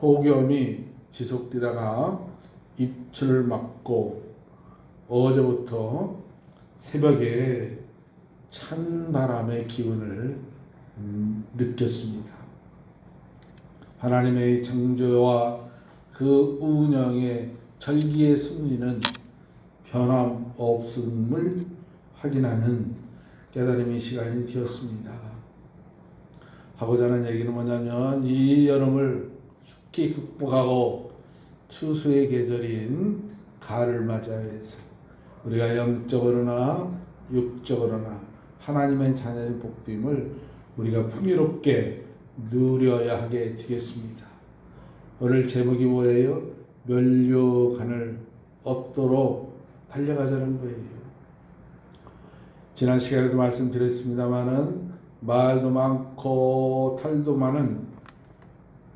폭염이 지속되다가 입추를 맞고 어제부터 새벽에 찬 바람의 기운을 느꼈습니다. 하나님의 창조와 그 운영의 절기의 승리는 변함없음을 확인하는 깨달음의 시간이 되었습니다. 하고자 하는 얘기는 뭐냐면 이 여름을 쉽게 극복하고 추수의 계절인 가을을 맞이해서 우리가 영적으로나 육적으로나 하나님의 자녀의 복됨을 우리가 풍요롭게 누려야 하게 되겠습니다. 오늘 제목이 뭐예요? 면류관을 얻도록 달려가자는 거예요. 지난 시간에도 말씀드렸습니다마는 말도 많고 탈도 많은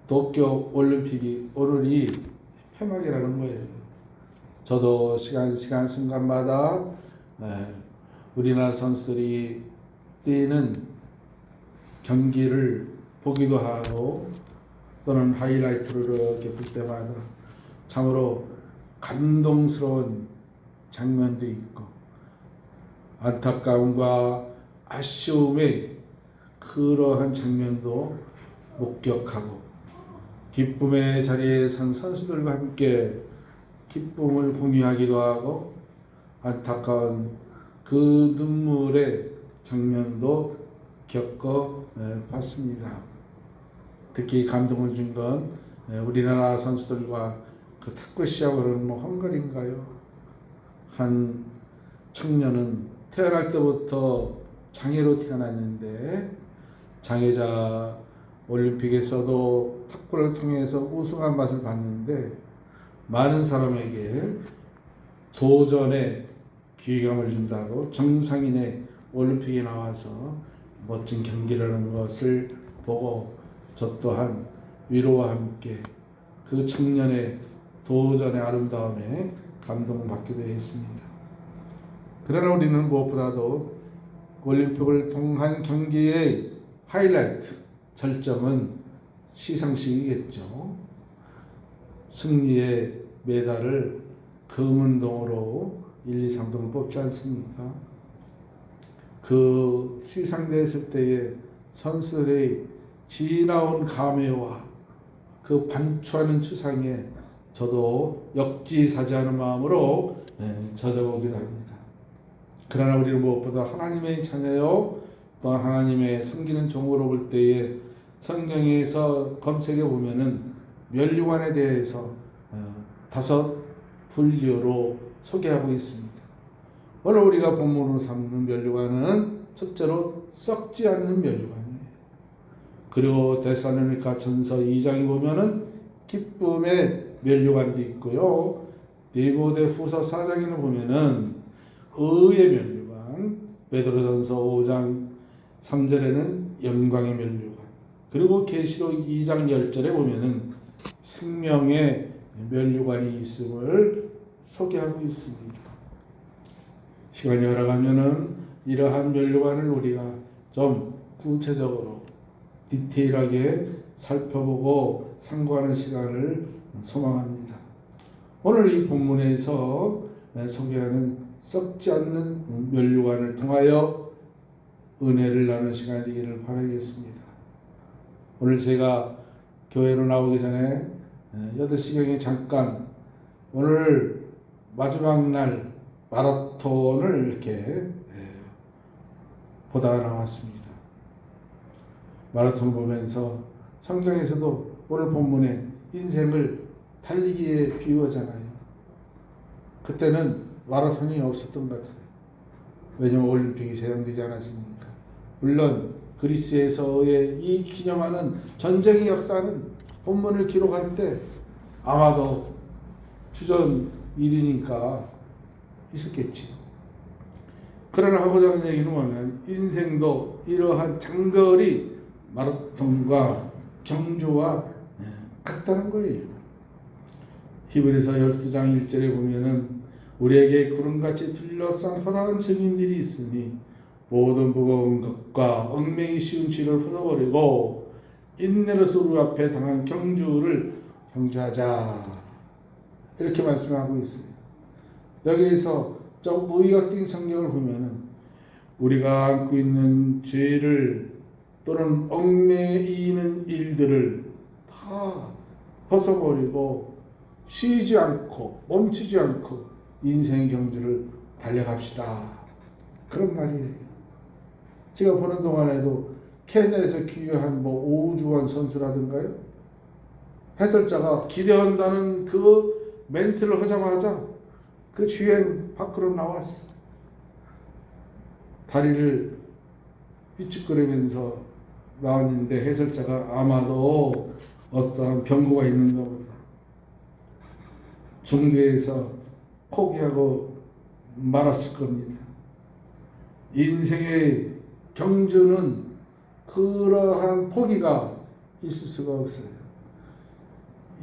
도쿄 올림픽이 오늘이 폐막이라는 거예요. 저도 시간 순간마다 우리나라 선수들이 뛰는 경기를 보기도 하고 또는 하이라이트를 이렇게 볼 때마다 참으로 감동스러운 장면도 있고 안타까움과 아쉬움의 그러한 장면도 목격하고 기쁨의 자리에 선 선수들과 함께 기쁨을 공유하기도 하고 안타까운 그 눈물의 장면도 겪어봤습니다. 특히 감동을 준 건 우리나라 선수들과 그 탁구 시합으로는 헝가리인가요? 한 청년은 태어날 때부터 장애로 태어났는데 장애자 올림픽에서도 탁구를 통해서 우승한 맛을 봤는데 많은 사람에게 도전의 귀감을 준다고 정상인의 올림픽에 나와서 멋진 경기라는 것을 보고 저 또한 위로와 함께 그 청년의 도전의 아름다움에 감동받기도 했습니다. 그러나 우리는 무엇보다도 올림픽을 통한 경기의 하이라이트, 절정은 시상식이겠죠. 승리의 메달을 금운동으로 1, 2, 3등을 뽑지 않습니까? 그 시상됐을 때의 선수들의 지나온 감회와 그 반추하는 추상에 저도 역지사지하는 마음으로 젖어보기도 합니다. 그러나 우리는 무엇보다 하나님의 자녀요 또한 하나님의 섬기는 종으로 볼 때에 성경에서 검색해 보면은 면류관에 대해서 5 분류로 소개하고 있습니다. 오늘 우리가 본문으로 삼는 면류관은 첫째로 썩지 않는 면류관이에요. 그리고 데살로니가 전서 2장에 보면은 기쁨의 면류관도 있고요. 디모데후서 4장에는 보면은 의의 면류관, 베드로전서 5장 3절에는 영광의 면류관, 그리고 계시록 2장 10절에 보면은 생명의 면류관이 있음을 소개하고 있습니다. 시간이 흘러가면은 이러한 면류관을 우리가 좀 구체적으로 디테일하게 살펴보고 상고하는 시간을 소망합니다. 오늘 이 본문에서 소개하는 썩지 않는 면류관을 통하여 은혜를 나누는 시간이 되기를 바라겠습니다. 오늘 제가 교회로 나오기 전에 8시경에 잠깐 오늘 마지막 날 마라톤을 이렇게 보다가 나왔습니다. 마라톤을 보면서 성경에서도 오늘 본문에 인생을 달리기에 비유하잖아요. 그때는 마라톤이 없었던 것 같아요. 왜냐하면 올림픽이 제정되지 않았으니까. 물론 그리스에서의 이 기념하는 전쟁의 역사는 본문을 기록할 때 아마도 주전 일이니까 있었겠지. 그러나 하고자 하는 얘기는 뭐냐면 인생도 이러한 장거리 마라톤과 경주와 같다는 거예요. 히브리서 12장 1절에 보면은 우리에게 구름같이 둘러싼 허다한 증인들이 있으니 모든 무거운 것과 얽매기 쉬운 죄를 벗어버리고 인내로서 우리 앞에 당한 경주를 형제하자 이렇게 말씀하고 있어요. 여기에서 좀 의학적인 성경을 보면은 우리가 안고 있는 죄를 또는 얽매이는 일들을 다 벗어버리고 쉬지 않고 멈추지 않고 인생의 경주를 달려갑시다. 그런 말이에요. 제가 보는 동안에도 케냐에서 귀화한 오우주환 선수라든가요. 해설자가 기대한다는 그 멘트를 하자마자 그 주행 밖으로 나왔어. 다리를 삐죽거리면서 나왔는데 해설자가 아마도 어떠한 병고가 있는가 보다. 중대에서 포기하고 말았을 겁니다. 인생의 경주는 그러한 포기가 있을 수가 없어요.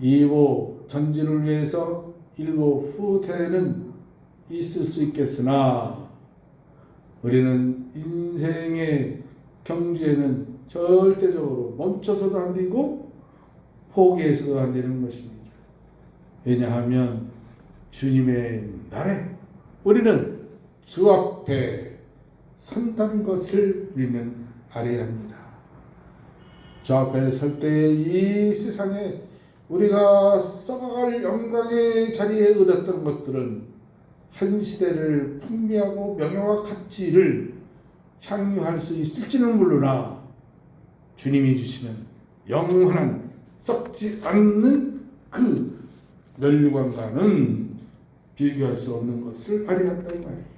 이보 전진을 위해서 일보 후퇴는 있을 수 있겠으나 우리는 인생의 경주에는 절대적으로 멈춰서도 안 되고 포기해서도 안 되는 것입니다. 왜냐하면 주님의 날에 우리는 주 앞에 선다는 것을 우리는 알아야 합니다. 주 앞에 설 때 이 세상에 우리가 썩어갈 영광의 자리에 얻었던 것들은 한 시대를 풍미하고 명예와 가치를 향유할 수 있을지는 몰라나 주님이 주시는 영원한 썩지 않는 그 멸류관과는 비교할 수 없는 것을 알아야 한다 이 말이에요.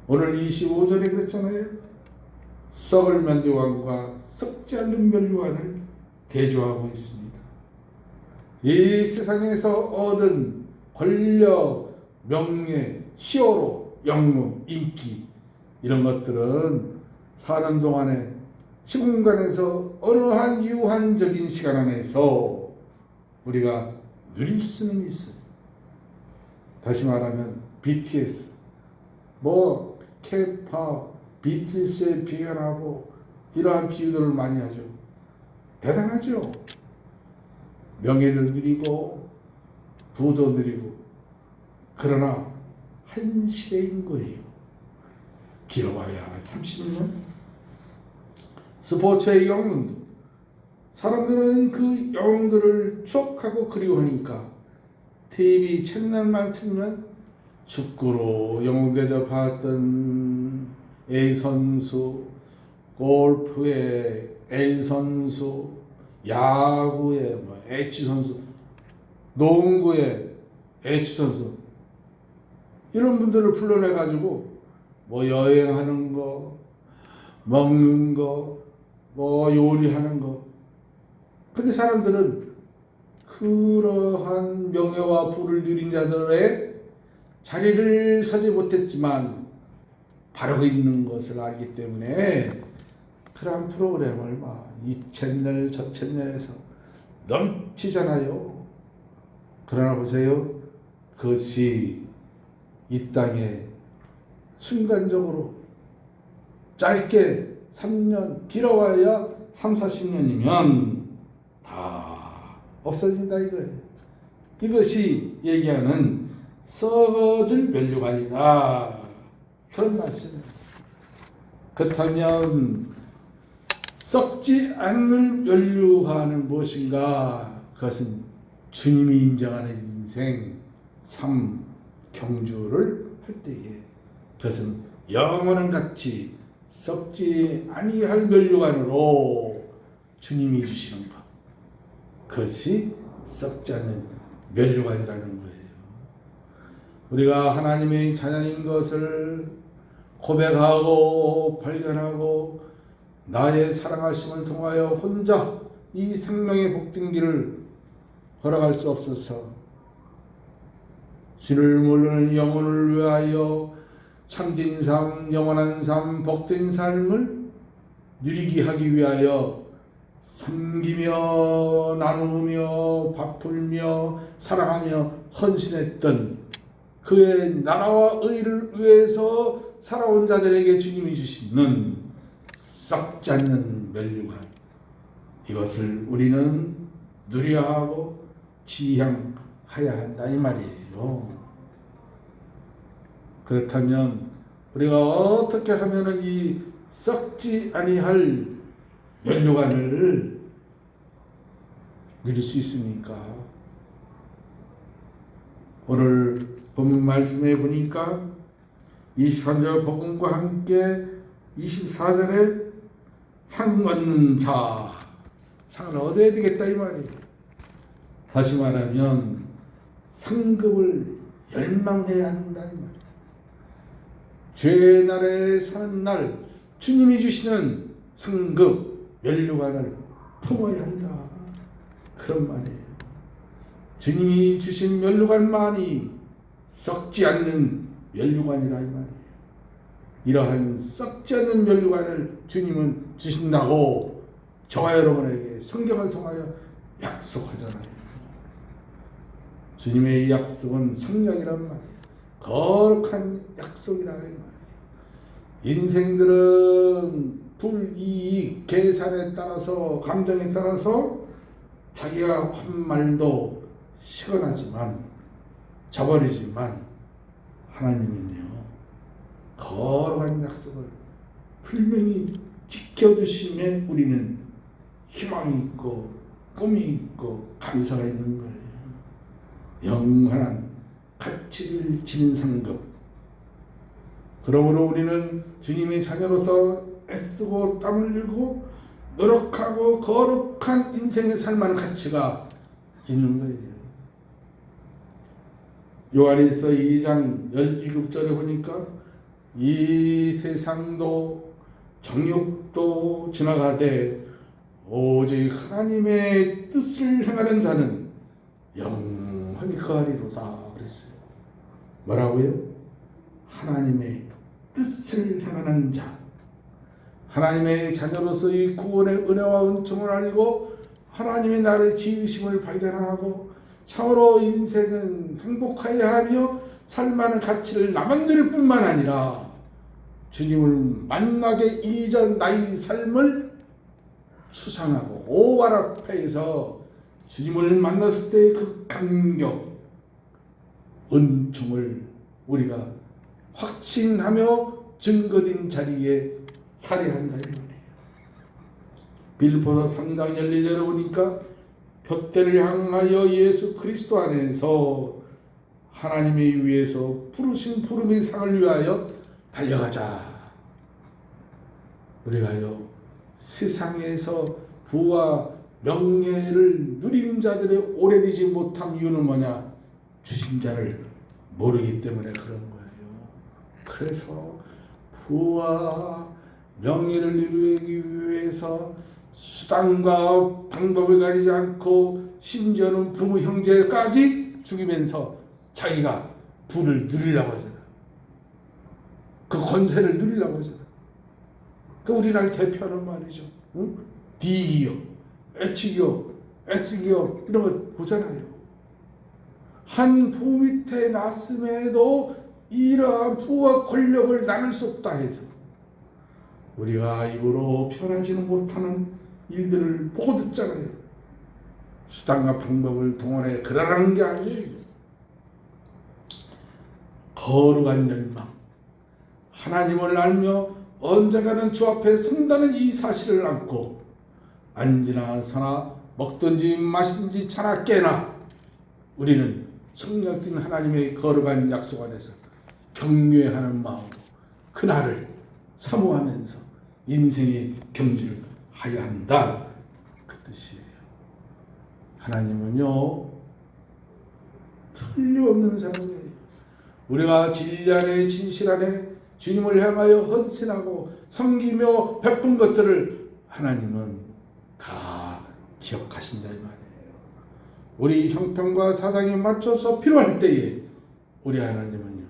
오늘 25절에 그랬잖아요. 썩을 멸류관과 썩지 않는 멸류관을 대조하고 있습니다. 이 세상에서 얻은 권력, 명예, 히어로, 영웅, 인기 이런 것들은 사는 동안에 시공간에서 어느 한 유한적인 시간 안에서 우리가 누릴 수는 있어요. 다시 말하면 BTS, K-pop, BTS에 비교하고 이러한 비유들을 많이 하죠. 대단하죠. 명예를 누리고 부도 누리고 그러나 한 시대인 거예요. 길어봐야 30년. 스포츠의 영웅들 사람들은 그 영웅들을 추억하고 그리워하니까 TV 채널만 틀면 축구로 영웅 대접받았던 A 선수, 골프의 L 선수, 야구의 H 선수, 농구의 H 선수 이런 분들을 불러내가지고 여행하는 거, 먹는 거, 요리하는 거. 근데 사람들은 그러한 명예와 부를 누린 자들의 자리를 서지 못했지만 바르고 있는 것을 알기 때문에 그러한 프로그램을 이 채널 저 채널에서 넘치잖아요. 그러나 보세요. 그것이 이 땅에 순간적으로 짧게 3년 길어봐야 3, 40년이면 다 없어진다 이거예요. 이것이 얘기하는 썩어질 멸류관이다. 그런 말씀입니다. 그렇다면 썩지 않을 멸류관은 무엇인가? 그것은 주님이 인정하는 인생, 삶, 경주를 할 때에 그것은 영원한 가치 썩지 아니할 멸류관으로 주님이 주시는 것. 그것이 썩지 않는 멸류관이라는 거예요. 우리가 하나님의 자녀인 것을 고백하고 발견하고 나의 사랑하심을 통하여 혼자 이 생명의 복된 길을 걸어갈 수 없어서 주를 모르는 영혼을 위하여 참된 삶, 영원한 삶, 복된 삶을 누리게 하기 위하여 섬기며 나누며 바풀며 사랑하며 헌신했던 그의 나라와 의를 위해서 살아온 자들에게 주님이 주시는 썩지 않는 멸류관, 이것을 우리는 누려야 하고 지향하여야 한다 이 말이에요. 그렇다면 우리가 어떻게 하면은 이 썩지 아니할 면류관을 누릴 수 있습니까? 오늘 본문 말씀에 보니까 23절 복음과 함께 24절에 상 얻는 자, 상을 얻어야 되겠다 이 말이에요. 다시 말하면 상급을 열망해야 한다 이 말이에요. 죄의 날에 사는 날 주님이 주시는 상급 면류관을 품어야 한다 그런 말이에요. 주님이 주신 면류관만이 썩지 않는 면류관이라 이 말이에요. 이러한 썩지 않는 면류관을 주님은 주신다고 저와 여러분에게 성경을 통하여 약속하잖아요. 주님의 이 약속은 성령이란 말이에요. 거룩한 약속이라 이 말이에요. 인생들은 불이익 계산에 따라서 감정에 따라서 자기가 한 말도 시건하지만 저버리지만 하나님은요 거룩한 약속을 분명히 지켜주심에 우리는 희망이 있고 꿈이 있고 감사가 있는 거예요. 영원한 가치를 지닌 상급. 그러므로 우리는 주님의 자녀로서 애쓰고 땀 흘리고 노력하고 거룩한 인생을 살만한 가치가 있는 거예요. 요한일서 2장 17절에 보니까 이 세상도 정욕도 지나가되 오직 하나님의 뜻을 행하는 자는 영원히 거하리로다 그랬어요. 뭐라고요? 하나님의 뜻을 행하는 자, 하나님의 자녀로서 이 구원의 은혜와 은총을 알고 하나님의 나를 지으심을 발견하고 참으로 인생은 행복해야 하며 살만한 가치를 남아들 뿐만 아니라 주님을 만나기 이전 나의 삶을 추상하고 오발 앞에서 주님을 만났을 때의 그 감격, 은총을 우리가 확신하며 증거된 자리에 살아야 한다 이 말이에요. 빌립보서 3장 12절에 보니까 둯대를 향하여 예수 그리스도 안에서 하나님의 위에서 부르신 부름의 상을 위하여 달려가자. 우리가요 세상에서 부와 명예를 누리는 자들의 오래되지 못한 이유는 뭐냐? 주신 자를 모르기 때문에 그런 거예요. 그래서 부와 명예를 누리기 위해서 수단과 방법을 가지지 않고 심지어는 부모 형제까지 죽이면서 자기가 부를 누리려고 하잖아. 그 권세를 누리려고 하잖아. 그 우리나라 대표하는 말이죠. 응? D기업, H기업, S기업 이런 거 보잖아요. 한 부 밑에 났음에도 이러한 부와 권력을 나눌 수 없다 해서 우리가 입으로 표현하지는 못하는 일들을 보고 듣잖아요. 수단과 방법을 동원해 그러라는 게 아니에요. 거룩한 열망, 하나님을 알며 언젠가는 주 앞에 선다는 이 사실을 안고 앉으나 서나 먹든지 마시든지 자나 깨나 우리는 성령된 하나님의 거룩한 약속 안에서 경외하는 마음으로 그날을 사모하면서 인생의 경주를 하야 한다 그 뜻이에요. 하나님은요 틀림없는 사람이에요. 우리가 진리 안에 진실 안에 주님을 향하여 헌신하고 섬기며 베푼 것들을 하나님은 다 기억하신다 이 말이에요. 우리 형편과 사정에 맞춰서 필요할 때에 우리 하나님은요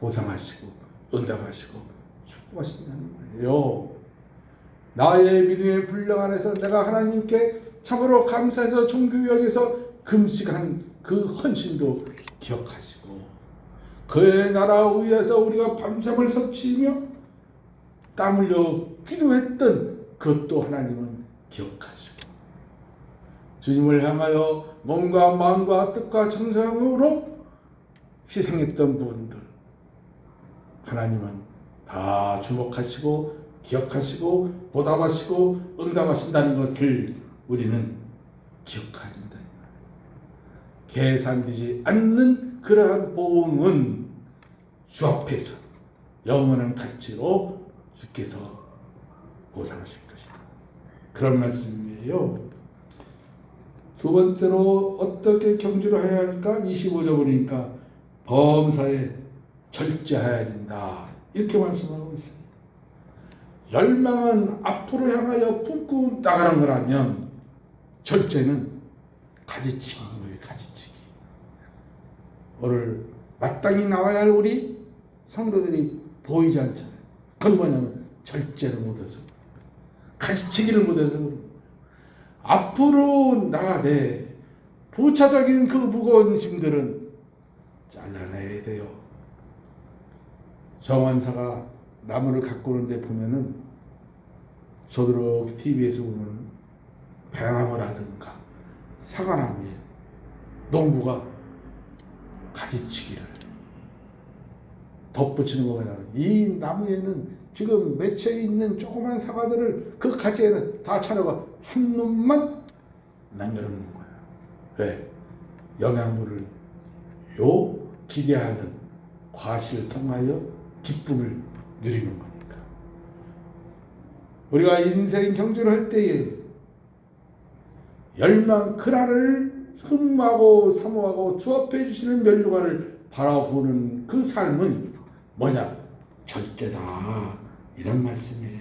보상하시고 응답하시고 축복하신다는 거예요. 나의 믿음의 분량 안에서 내가 하나님께 참으로 감사해서 종교역에서 금식한 그 헌신도 기억하시고 그의 나라 위에서 우리가 밤샘을 설치며 땀 흘려 기도했던 그것도 하나님은 기억하시고 주님을 향하여 몸과 마음과 뜻과 정성으로 희생했던 분들, 하나님은 다 주목하시고 기억하시고 보답하시고 응답하신다는 것을 우리는 기억해야 된다. 계산되지 않는 그러한 보응은 주 앞에서 영원한 가치로 주께서 보상하실 것이다. 그런 말씀이에요. 두 번째로 어떻게 경주를 해야 할까? 25절 보니까 범사에 절제해야 된다. 이렇게 말씀하고 있어요. 열망은 앞으로 향하여 품고 나가는 거라면 절제는 가지치기인 거예요. 가지치기. 오늘 마땅히 나와야 할 우리 성도들이 보이지 않잖아요. 그건 뭐냐면 절제를 못해서, 가지치기를 못해서 앞으로 나가되 부차적인 그 무거운 짐들은 잘라내야 돼요. 정원사가 나무를 갖고 오는데 보면은 저도 TV에서 보면은 배나무라든가 사과나무에 농부가 가지치기를 덧붙이는 거냐. 이 나무에는 지금 맺혀 있는 조그만 사과들을 그 가지에는 다 차려가 한 놈만 남겨놓는 거예요. 왜? 영양분을 기대하는 과실을 통하여 기쁨을 누리는 거니까. 우리가 인생 경주를 할 때에 열망 그날을 흠모하고 사모하고 주 앞에 주시는 면류관을 바라보는 그 삶은 뭐냐? 절제다. 이런 말씀이에요.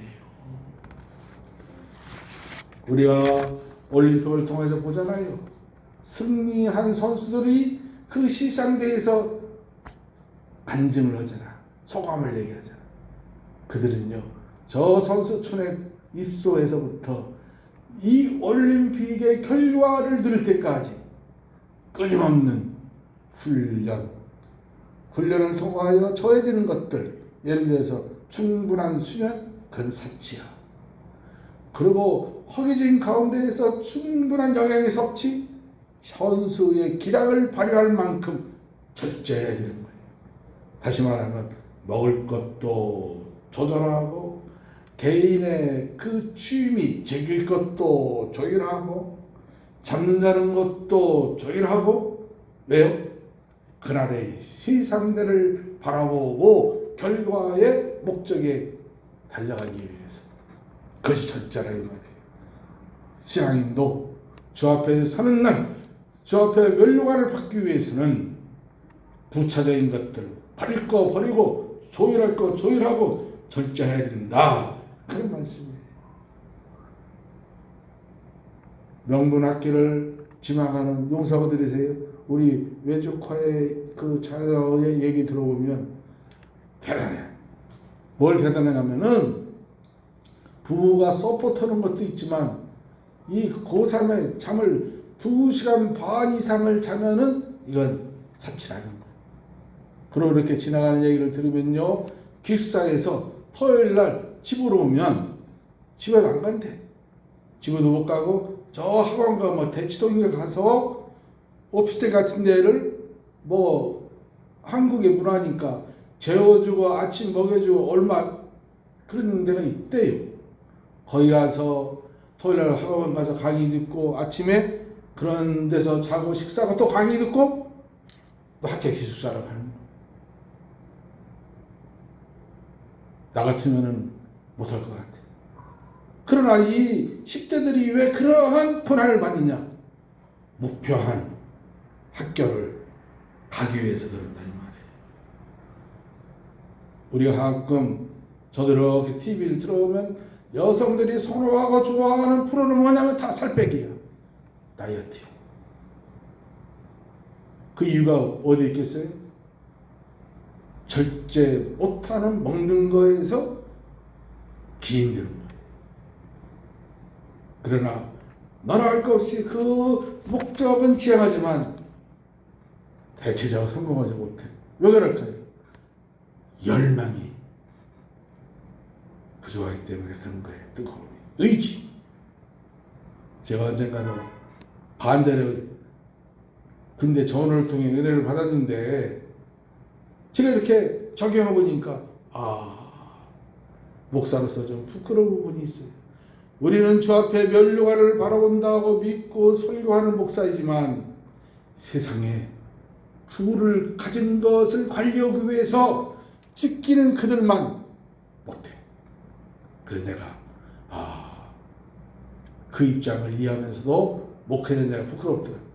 우리가 올림픽을 통해서 보잖아요. 승리한 선수들이 그 시상대에서 안증을 하잖아. 소감을 얘기하잖아. 그들은요, 저 선수촌의 입소에서부터 이 올림픽의 결과를 누릴 때까지 끊임없는 훈련을 통하여 져야 되는 것들, 예를 들어서 충분한 수면, 그건 사치야. 그리고 허기진 가운데에서 충분한 영양의 섭취, 선수의 기량을 발휘할 만큼 절제해야 되는 거예요. 다시 말하면 먹을 것도 조절하고 개인의 그 취미 즐길 것도 조율하고 잠자는 것도 조율하고. 왜요? 그날의 시상대를 바라보고 결과의 목적에 달려가기 위해서. 그것이 절제라 이 말이에요. 신앙인도 주 앞에 서는 날, 주 앞에 면류관을 받기 위해서는 부차적인 것들 버릴 거 버리고 조율할 거 조율하고 절제해야 된다. 그런 말씀이에요. 명분학기를 지망하는 용사분들이세요. 우리 외조카의 그 자녀의 얘기 들어보면 대단해. 뭘 대단하냐면은 부부가 서포트하는 것도 있지만 이 고3에 잠을 2시간 반 이상을 자면은 이건 사치라는 거예요. 그리고 이렇게 지나가는 얘기를 들으면요, 기숙사에서 토요일 날 집으로 오면 집에 안 간대. 집에도 못 가고 저 학원가 뭐 대치동에 가서 오피스텔 같은 데를 뭐 한국의 문화니까 재워주고 아침 먹여주고 얼마 그런 데가 있대요. 거기 가서 토요일 날 학원 가서 강의 듣고 아침에 그런 데서 자고 식사하고 또 강의 듣고 또 학교 기숙사로 가는 거예요. 나 같으면은 못할 것 같아. 그러나 이 10대들이 왜 그러한 고난을 받느냐? 목표한 학교를 가기 위해서 그런다 이 말이에요. 우리가 가끔 저도 이렇게 TV를 들어오면 여성들이 선호하고 좋아하는 프로는 뭐냐면 다 살 빼기야. 다이어트. 그 이유가 어디 있겠어요? 절제 못하는 먹는 거에서 기인되는 거예요. 그러나 너나 할 것 없이 그 목적은 지향하지만 대체적으로 성공하지 못해. 왜 그럴까요? 열망이 부족하기 때문에 그런 거예요. 뜨거움이. 의지. 제가 언젠가는 반대로 군대 전원을 통해 은혜를 받았는데 제가 이렇게 적용해 보니까 목사로서 좀 부끄러운 부분이 있어요. 우리는 주 앞에 면류관을 바라본다고 믿고 설교하는 목사이지만 세상에 부를 가진 것을 관리하기 위해서 찢기는 그들만 못해. 그래서 내가 그 입장을 이해하면서도 목회자 내가 부끄럽더라고요.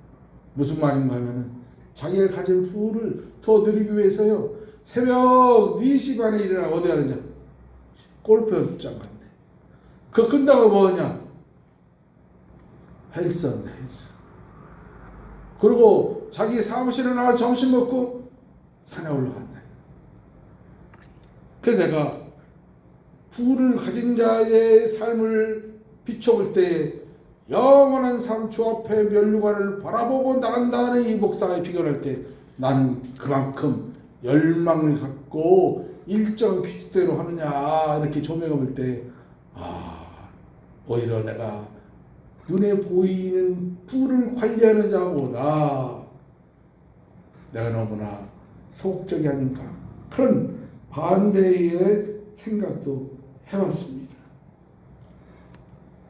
무슨 말인가 하면은 자기가 가진 부를 더 누리기 위해서요. 새벽 4시 반에 일어나 어디 가느냐? 골프 연습장 간대. 그거 끝나고 뭐하냐? 헬스한다, 헬스. 그리고 자기 사무실에 나가 점심 먹고 산에 올라간다. 그래서 내가 부를 가진 자의 삶을 비춰볼 때 영원한 삶 주 앞에 면류관을 바라보고 나간다는 이 목사가 비교할 때 나는 그만큼 열망을 갖고 일정 규칙대로 하느냐 이렇게 조명해 볼 때 오히려 내가 눈에 보이는 부를 관리하는 자보다 내가 너무나 소극적이 아닌가 그런 반대의 생각도 해봤습니다.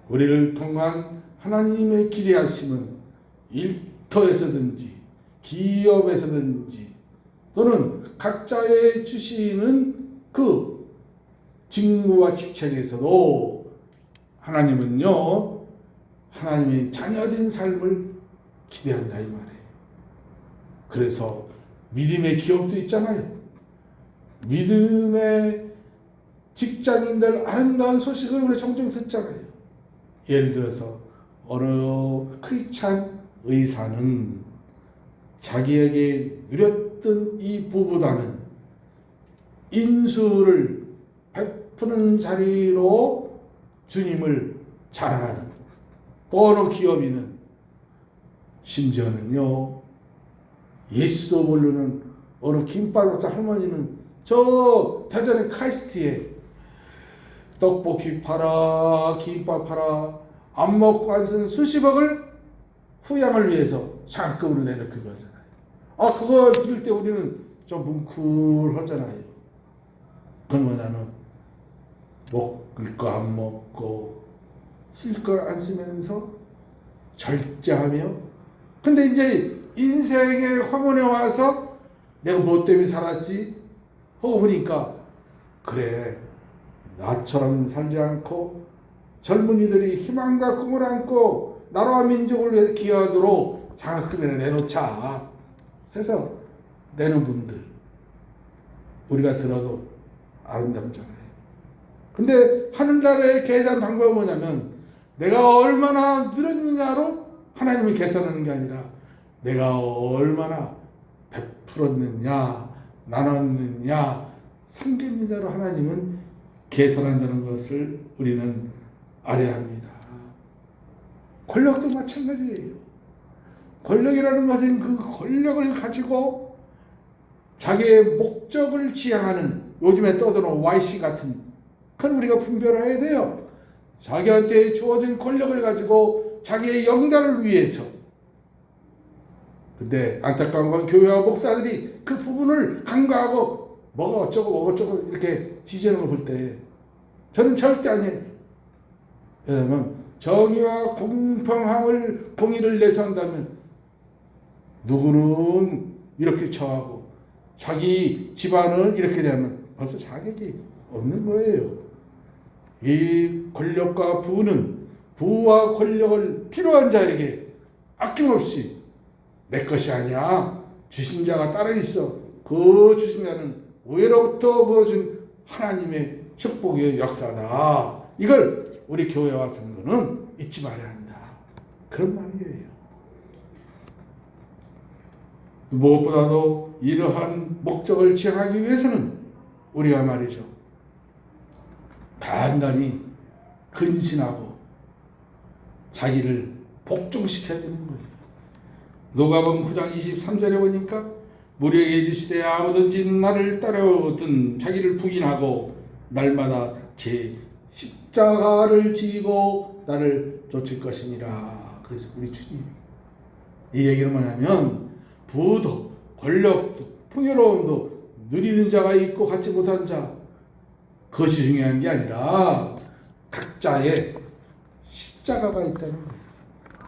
우리를 통한 하나님의 기대하심은 일터에서든지 기업에서든지 또는 각자의 주시는 그 직무와 직책에서도 하나님은요 하나님의 자녀된 삶을 기대한다 이 말이에요. 그래서 믿음의 기업도 있잖아요. 믿음의 직장인들 아름다운 소식을 우리 종종 듣잖아요. 예를 들어서 어느 크리스찬 의사는 자기에게 누렸던 이 부보다는 인수를 베푸는 자리로 주님을 자랑하는 또 어느 기업인은 심지어는요 예수도 모르는 어느 김밥박사 할머니는 저 대전의 카이스트에 떡볶이 팔아 김밥 팔아 안 먹고 안 쓴 수십억을 후양을 위해서 장학금으로 내놓기도 하잖아요. 그거 들을 때 우리는 좀 뭉클하잖아요. 그건 뭐냐면 먹을 거 안 먹고 쓸 거 안 쓰면서 절제하며 근데 이제 인생의 황혼에 와서 내가 뭐 때문에 살았지 하고 보니까 그래 나처럼 살지 않고 젊은이들이 희망과 꿈을 안고 나라와 민족을 위해서 기여하도록 장학금을 내놓자 해서 내는 분들 우리가 들어도 아름답잖아요. 근데 하늘나라의 계산 방법은 뭐냐면 내가 얼마나 늘었느냐로 하나님이 계산하는 게 아니라 내가 얼마나 베풀었느냐 나눴느냐 섬겼느냐로 하나님은 계산한다는 것을 우리는 알아야 합니다. 권력도 마찬가지예요. 권력이라는 것은 그 권력을 가지고 자기의 목적을 지향하는 요즘에 떠드는 YC 같은 그건 우리가 분별해야 돼요. 자기한테 주어진 권력을 가지고 자기의 영달을 위해서 근데 안타까운 건 교회와 목사들이 그 부분을 간과하고 뭐가 어쩌고 이렇게 지지하는 걸 볼 때 저는 절대 아니에요. 왜냐하면 정의와 공의를 내세운다면 누구는 이렇게 처하고 자기 집안은 이렇게 되면 벌써 자격이 없는 거예요. 이 권력과 부는 부와 권력을 필요한 자에게 아낌없이 내 것이 아니야 주신 자가 따로 있어 그 주신 자는 위로부터 부어준 하나님의 축복의 역사다. 이걸 우리 교회와 성도는 잊지 말아야 한다. 그런 말이에요. 무엇보다도 이러한 목적을 지향하기 위해서는 우리가 말이죠. 단단히 근신하고 자기를 복종시켜야 되는 거예요. 누가복음 9장 23절에 보니까 무리에게 이르시되 아무든지 나를 따르든 자기를 부인하고 날마다 제 십자가를 지고 나를 쫓을 것이니라. 그래서 우리 주님 이 얘기는 뭐냐면 부도, 권력도, 풍요로움도 누리는 자가 있고 갖지 못한 자, 그것이 중요한 게 아니라 각자의 십자가가 있다는 거예요.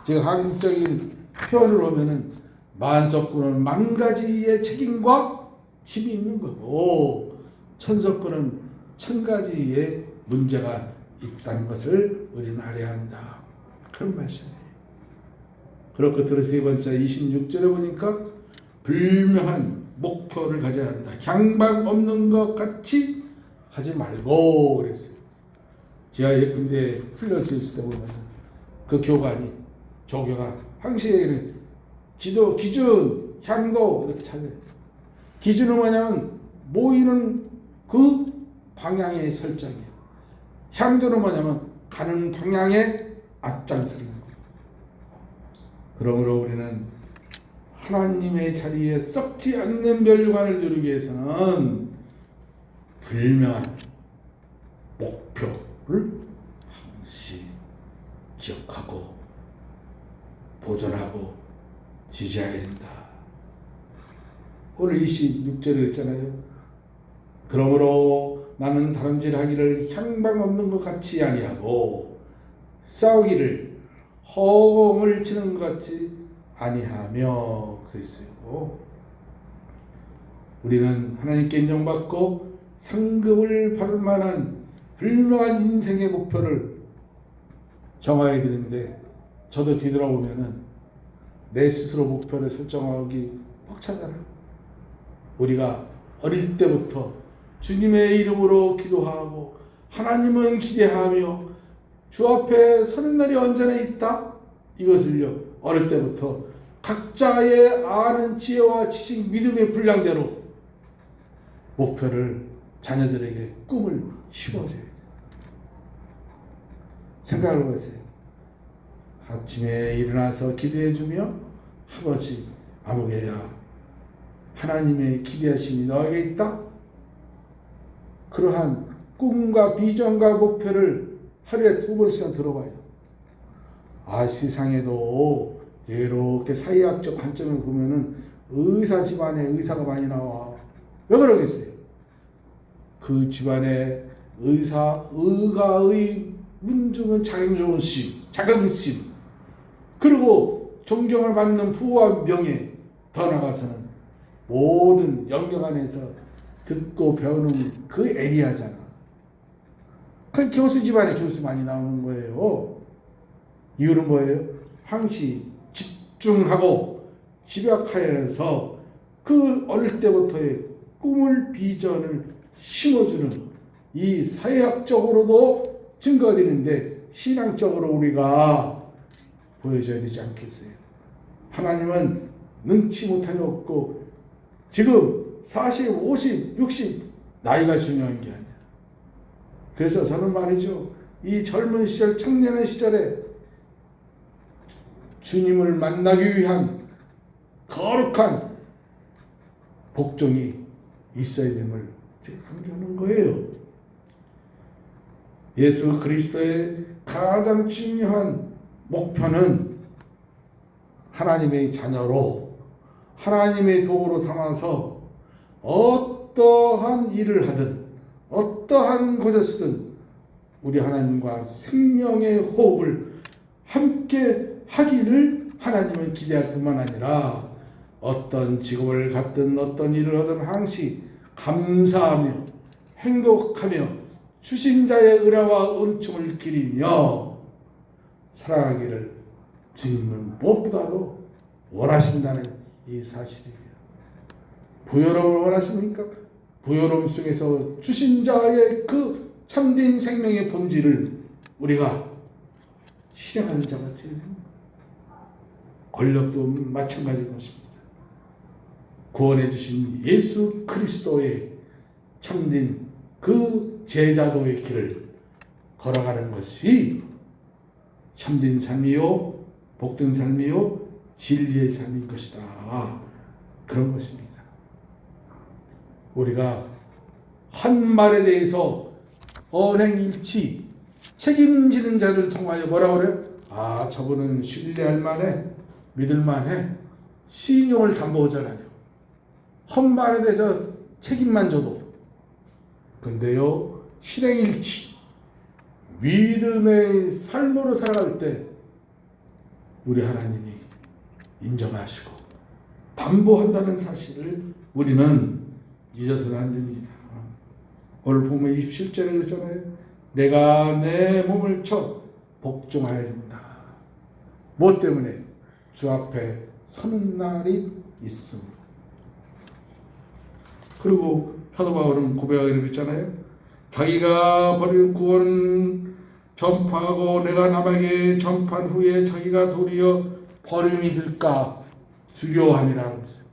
지금 한국적인 표현을 보면은 만석군은 만 가지의 책임과 짐이 있는 거고, 천석군은 천 가지의 문제가 있다는 것을 우리는 알아야 한다. 그런 말씀이에요. 그렇고 들어서 세 번째 26절에 보니까 분명한 목표를 가져야 한다. 향방 없는 것 같이 하지 말고 그랬어요. 제가 군대에 훈련소 있을 때 보면 그 교관이 조교가 항시 얘기를 기도, 기준, 향도 이렇게 찾아요. 기준은 뭐냐면 모이는 그 방향의 설정이에요. 향도는 뭐냐면 가는 방향에 앞장서는 거예요. 그러므로 우리는 하나님의 자리에 썩지 않는 멸관을 누리기 위해서는 분명한 목표를 항시 기억하고 보존하고 지지해야 된다. 오늘 26절에 했잖아요. 그러므로 나는 다름질하기를 향방 없는 것 같이 아니하고 싸우기를 허공을 치는 것 같이 아니하며 그랬어요. 우리는 하나님께 인정받고 상급을 받을 만한 분명한 인생의 목표를 정해야 되는데, 저도 뒤돌아보면은 내 스스로 목표를 설정하기 벅차잖아요. 우리가 어릴 때부터 주님의 이름으로 기도하고 하나님은 기대하며 주 앞에 서는 날이 언제나 있다. 이것을요, 어릴 때부터 각자의 아는 지혜와 지식, 믿음의 분량대로 목표를 자녀들에게 꿈을 심어줘야 돼요. 생각을 해보세요. 아침에 일어나서 기도해주며 아버지, 아무개야, 하나님의 기대하심이 너에게 있다? 그러한 꿈과 비전과 목표를 하루에 2번씩은 들어봐요. 세상에도 이렇게 사회학적 관점을 보면은 의사 집안에 의사가 많이 나와. 왜 그러겠어요? 그 집안에 의가의 문중은 자긍심, 그리고 존경을 받는 부와 명예, 더 나아가서는 모든 영역 안에서 듣고 배우는 그 에리아잖아. 그 교수 집안에 교수 많이 나오는 거예요. 이유는 뭐예요? 항시 집중하고 집약하여서 그 어릴 때부터의 꿈을, 비전을 심어주는, 이 사회학적으로도 증거가 되는데 신앙적으로 우리가 보여줘야 되지 않겠어요? 하나님은 능치 못함이 없고 지금 40, 50, 60 나이가 중요한 게 아니야. 그래서 저는 말이죠, 이 젊은 시절, 청년의 시절에 주님을 만나기 위한 거룩한 복종이 있어야 됨을 제가 강조하는 거예요. 예수 그리스도의 가장 중요한 목표는 하나님의 자녀로, 하나님의 도구로 삼아서 어떠한 일을 하든 어떠한 곳에서든 우리 하나님과 생명의 호흡을 함께 하기를 하나님은 기대할 뿐만 아니라 어떤 직업을 갖든 어떤 일을 하든 항시 감사하며 행복하며 주신 자의 은혜와 은총을 기리며 살아가기를 주님은 무엇보다도 원하신다는 이 사실이에요. 부요로움을 원하십니까? 부요로움 속에서 주신 자의 그 참된 생명의 본질을 우리가 실행하는 자가 되어야 됩니다. 권력도 마찬가지인 것입니다. 구원해 주신 예수 그리스도의 참된 그 제자도의 길을 걸어가는 것이 참된 삶이요, 복된 삶이요, 진리의 삶인 것이다. 그런 것입니다. 우리가 한 말에 대해서 언행일치 책임지는 자를 통하여 뭐라고 그래요? 저분은 신뢰할 만해. 믿을만해. 신용을 담보하잖아요. 헛말에 대해서 책임만 져도. 근데요, 실행일치, 믿음의 삶으로 살아갈 때 우리 하나님이 인정하시고 담보한다는 사실을 우리는 잊어서는 안 됩니다. 오늘 보면 27절에 그랬잖아요. 내가 내 몸을 쳐 복종하여야 된다. 무엇 때문에? 주 앞에 서는 날이 있습니다. 그리고 사도 바울은 고백하기로 했잖아요. 자기가 버린 구원은 전파하고 내가 남에게 전파한 후에 자기가 도리어 버림이 될까 두려워함이라고 했어요.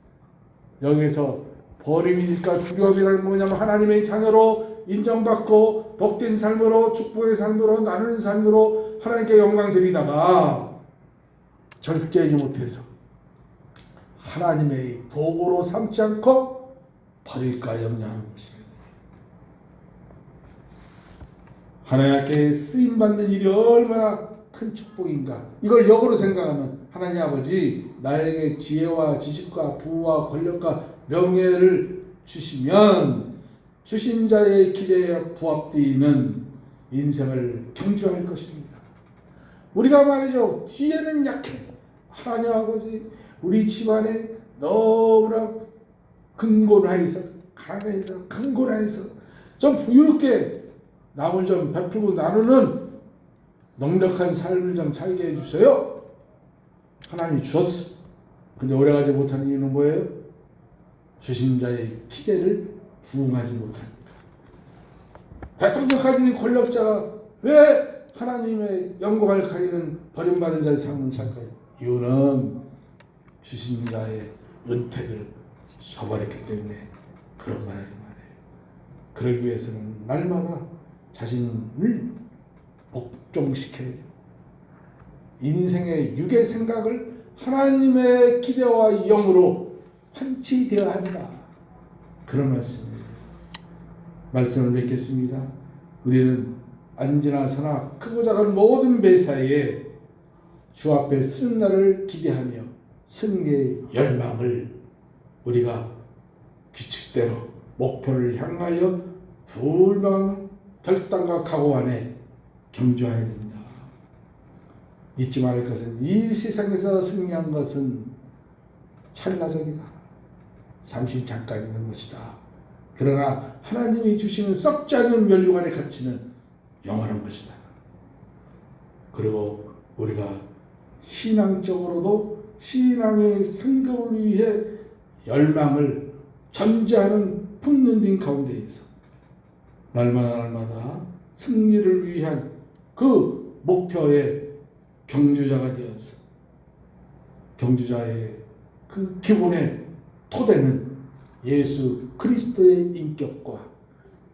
여기서 버림이 될까 두려움이라는 건 뭐냐면 하나님의 자녀로 인정받고 복된 삶으로 축복의 삶으로 나누는 삶으로 하나님께 영광 드리다가 절제하지 못해서 하나님의 도구로 삼지 않고 버릴까 염려하는 것이에요. 하나님께 쓰임받는 일이 얼마나 큰 축복인가. 이걸 역으로 생각하면 하나님 아버지 나에게 지혜와 지식과 부와 권력과 명예를 주시면 주신 자의 기대에 부합되는 인생을 경주할 것입니다. 우리가 말이죠. 지혜는 약해. 하나님 아버지 우리 집안에 너무나 근곤하여서 가난해서 강곤하여서 좀 부유롭게 남을 좀 베풀고 나누는 넉넉한 삶을 좀 살게 해주세요. 하나님이 주셨어. 근데 오래가지 못하는 이유는 뭐예요? 주신 자의 기대를 부응하지 못하니까. 대통령까지 권력자가 왜 하나님의 영광을 가리는 버림받은 자의 삶을 살까요? 이유는 주신 자의 은택을 저버렸기 때문에 그런 거라고 말해요. 그러기 위해서는 날마다 자신을 복종시켜야 돼요. 인생의 육의 생각을 하나님의 기대와 영으로 환치되어야 한다. 그런 말씀이에요. 말씀을 맺겠습니다. 우리는 안지나 서나 크고 작은 모든 매사에 주 앞에 서는 날을 기대하며 승리의 열망을 우리가 규칙대로 목표를 향하여 불망 결단과 각오 안에 경주해야 된다. 잊지 말을 것은 이 세상에서 승리한 것은 찰나적이다. 잠시 잠깐 있는 것이다. 그러나 하나님이 주시는 썩지 않는 멸류관의 가치는 영원한 것이다. 그리고 우리가 신앙적으로도 신앙의 성공을 위해 열망을 전제하는 품는 가운데에서 날마다 승리를 위한 그 목표의 경주자가 되어서 경주자의 그 기본의 토대는 예수 그리스도의 인격과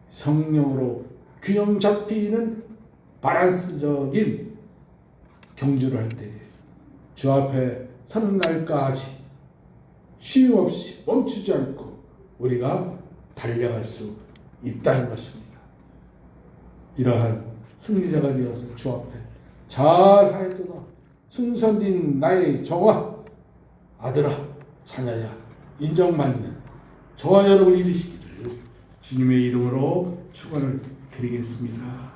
성령으로 균형 잡히는 바란스적인 경주를 할 때 주 앞에 서는 날까지 쉼 없이 멈추지 않고 우리가 달려갈 수 있다는 것입니다. 이러한 승리자가 되어서 주 앞에 잘하였도다. 순선인 나의 종아, 아들아, 자녀야, 인정받는 저와 여러분이 되시기를 주님의 이름으로 축원을 드리겠습니다.